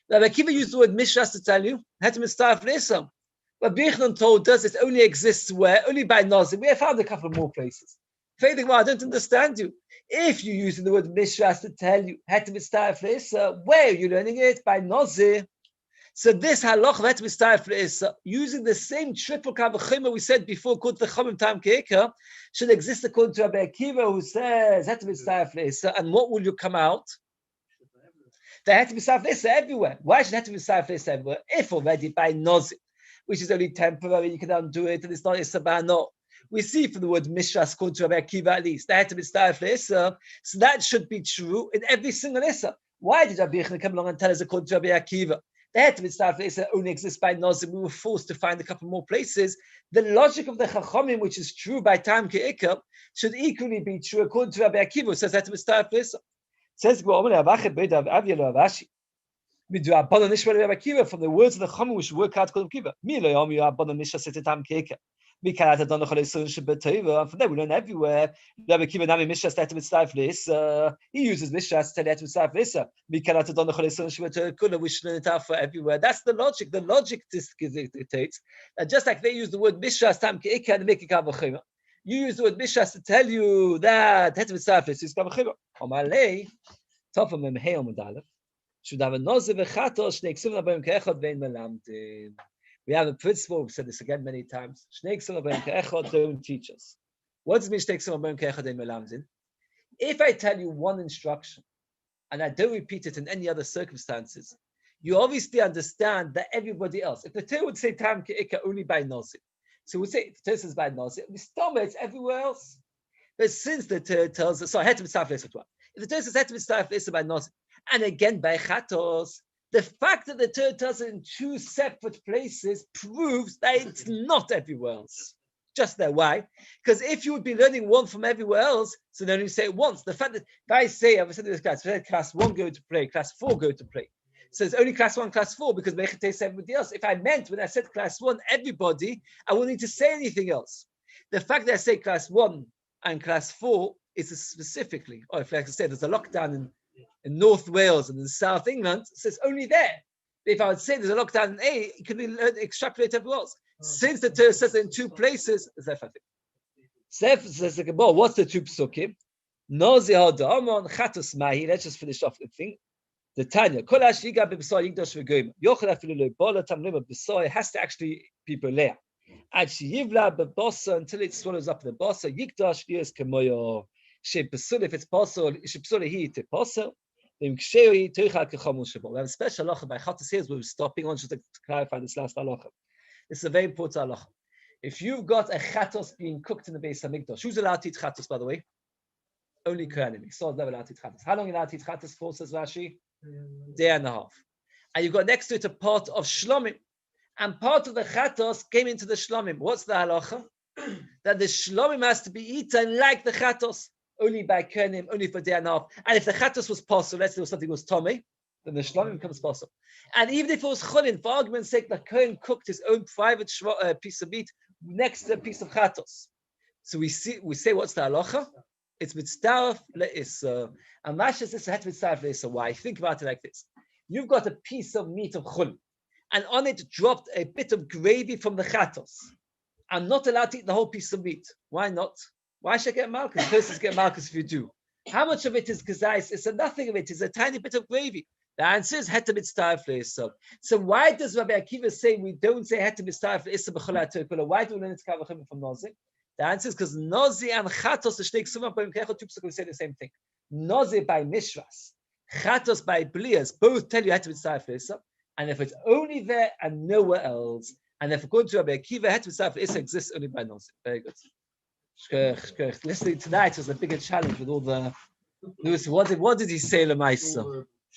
Rabbi Akiva used the word Mishras to tell you. Hetzvit Starflis. But Bichnon told us it only exists where? Only by Nazir. We have found a couple of more places. I don't understand you. If you're using the word Mishras to tell you Hetem Mitzvah, where are you learning it? By Nazir. So this halach Hetem Mitzvah, using the same triple kavachima we said before, called the Chomim Tam Kika, should exist according to Rabbi Akiva, who says Hetem Mitzvah, and what will you come out? The Hetem Mitzvah everywhere. Why should Hetem Mitzvah everywhere? If already by Nazir, which is only temporary, you can undo it, and it's not a sabano. We see from the word Mishras called to Rabbi Akiva at least. So that should be true in every single Issa. Why did Rabbi Yechon come along and tell us according to Rabbi Akiva? The Hetem only exists by Nazir. We were forced to find a couple more places. The logic of the Chachamim, which is true by Tam Ke'ikah, should equally be true according to Rabbi Akiva, who says Hetem says we do Abana Nishma Rabbi Akiva from the words of the Chachamim, which work out according to Akiva. Milo Yomi Abana Nishma Sete Tam Ke'ikah. We cannot have done the Cholei and from there we learn everywhere. Rabbi Akiva Nami Mishras Hetem Mitzvah. He uses Mishras to tell Hetem Mitzvah. We cannot have done the Cholei. We should learn it out for everywhere. That's the logic. The logic dictates that just like they use the word Mishras Tam Ke'ikah and make it Kavachima, you use the word Mishras to tell you that Hetem Mitzvah is Kavachima. Omalei Tofam Memhei Omudalev should have a Nazir v'Chatos Shnei Ksuvim Abayim Ke'echad Vein Melamdim. We have a principle, we've said this again many times. Don't teach us. What does it mean? If I tell you one instruction and I don't repeat it in any other circumstances, you obviously understand that everybody else, if the Torah would say Tam Ke'ikah only by Nazir, so we'd say if the Torah says by Nazir, we stop it everywhere else. But since the Torah tells us, so Hetem Mitzvah if the Torah says Hetem Mitzvah by Nazir, and again by Chatos, the fact that the Torah tells it in two separate places proves that it's not everywhere else. Just there. Why? Because if you would be learning one from everywhere else, so then you say it once. The fact that if I say, I've said this class 1 go to play, class 4 go to play. So it's only class 1, class 4, because Mechate says everybody else. If I meant when I said class 1, everybody, I wouldn't need to say anything else. The fact that I say class 1 and class 4 is specifically, or if like I said, there's a lockdown in North Wales and in South England, so it's only there. If I would say there's a lockdown in A, it could be extrapolated everywhere else. Since the Torah says it in two places, it's that fact. Says the Gemara, what's the two psukim? Nozi ha'da'amon chatos mahi. Let's just finish off the thing. The Tanya, kol ha'shiga b'b'soi yigdosh v'goyim. Yochel afilu lo'bola tamlim b'b'soi has to actually be belea. Ad sheyivla b'bosa until it swallows up the bosa. Yigdosh v'yos kemoyo. She'b'sul if it's possible. She'b'sul he te possible. We have a special halacha by Chatas here. We're stopping on just to clarify this last halacha. This is a very important halacha. If you've got a chatos being cooked in the Beis Hamikdash, who's allowed to eat chatos, by the way? only Kohanim. He saw never allowed to eat chatas. How long allowed to eat chatas for, says Rashi? Day and a half. And you've got next to it a part of shlomim. And part of the chatos came into the shlomim. What's the halacha? That the shlomim has to be eaten like the chatos, only by Kohanim, only for day and a half. And if the chatos was possible, let's say something was tomei, then the shlomim becomes possible. And even if it was chulin, for argument's sake, the Kohen cooked his own private piece of meat next to a piece of chatos. So we say, what's the halacha? It's mitzdaref le'issa. And Masha says het mitzdaref le'issa. Why? Think about it like this. You've got a piece of meat of chulin, and on it dropped a bit of gravy from the chatos. I'm not allowed to eat the whole piece of meat. Why not? Why should I get malchus? Persons get malchus if you do. How much of it is gazais? It's a nothing of it. It's a tiny bit of gravy. The answer is het mitzdaref le'issa. So why does Rabbi Akiva say we don't say het mitzdaref le'issa b'chol ha'terkula? Why do we learn it from Nozi? The answer is because Nozi and Chatos, the Shnei Ksumah, we say the same thing. Nozi by Mishras, Chatos by Blias, both tell you het mitzdaref le'issa. And if it's only there and nowhere else, and if according to Rabbi Akiva, het mitzdaref le'issa exists only by Nozi. Very good. Listening tonight was a bigger challenge with all the. Lewis, what did he say, Lemaisa?